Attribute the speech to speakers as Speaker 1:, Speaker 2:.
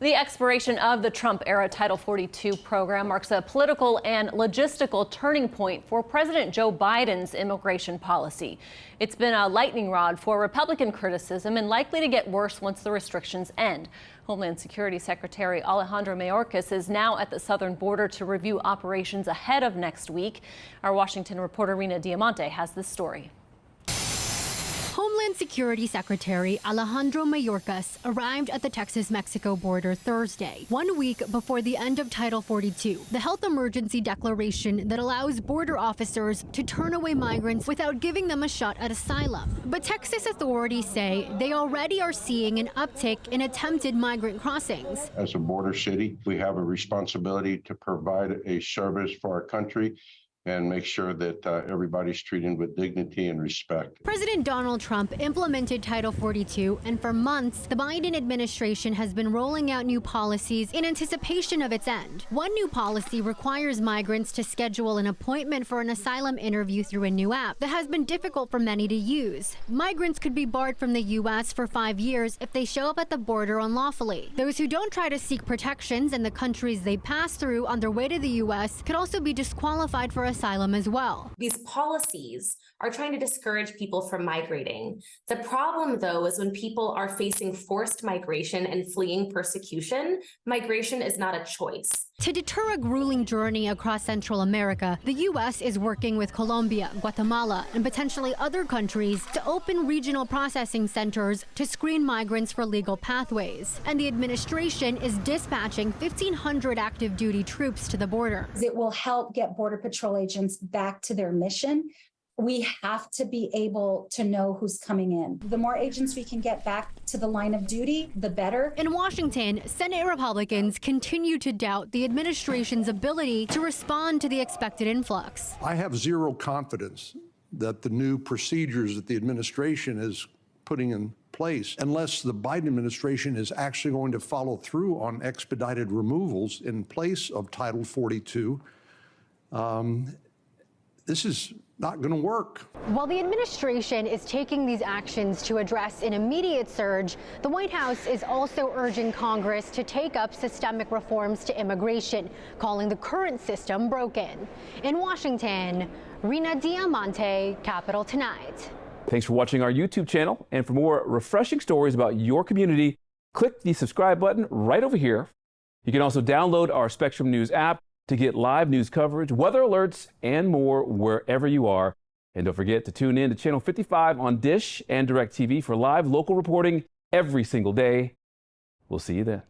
Speaker 1: The expiration of the Trump-era Title 42 program marks a political and logistical turning point for President Joe Biden's immigration policy. It's been a lightning rod for Republican criticism and likely to get worse once the restrictions end. Homeland Security Secretary Alejandro Mayorkas is now at the southern border to review operations ahead of next week. Our Washington reporter Rina Diamante has this story.
Speaker 2: Homeland Security Secretary Alejandro Mayorkas arrived at the Texas-Mexico border Thursday, 1 week before the end of Title 42, the health emergency declaration that allows border officers to turn away migrants without giving them a shot at asylum. But Texas authorities say they already are seeing an uptick in attempted migrant crossings.
Speaker 3: As a border city, we have a responsibility to provide a service for our country and make sure that everybody's treated with dignity and respect.
Speaker 2: President Donald Trump implemented Title 42, and for months, the Biden administration has been rolling out new policies in anticipation of its end. One new policy requires migrants to schedule an appointment for an asylum interview through a new app that has been difficult for many to use. Migrants could be barred from the U.S. for 5 years if they show up at the border unlawfully. Those who don't try to seek protections in the countries they pass through on their way to the U.S. could also be disqualified for asylum as well.
Speaker 4: These policies are trying to discourage people from migrating. The problem, though, is when people are facing forced migration and fleeing persecution, migration is not a choice.
Speaker 2: To deter a grueling journey across Central America, the U.S. is working with Colombia, Guatemala, and potentially other countries to open regional processing centers to screen migrants for legal pathways. And the administration is dispatching 1,500 active duty troops to the border.
Speaker 5: It will help get Border Patrol agents back to their mission. We have to be able to know who's coming in. The more agents we can get back to the line of duty, the better.
Speaker 2: In Washington, Senate Republicans continue to doubt the administration's ability to respond to the expected influx.
Speaker 6: I have zero confidence that the new procedures that the administration is putting in place, unless the Biden administration is actually going to follow through on expedited removals in place of Title 42, this is not going to work.
Speaker 2: While the administration is taking these actions to address an immediate surge, the White House is also urging Congress to take up systemic reforms to immigration, calling the current system broken. In Washington, Rina Diamante, Capital Tonight.
Speaker 7: Thanks for watching our YouTube channel. And for more refreshing stories about your community, click the subscribe button right over here. You can also download our Spectrum News app to get live news coverage, weather alerts, and more wherever you are. And don't forget to tune in to Channel 55 on Dish and DirecTV for live local reporting every single day. We'll see you then.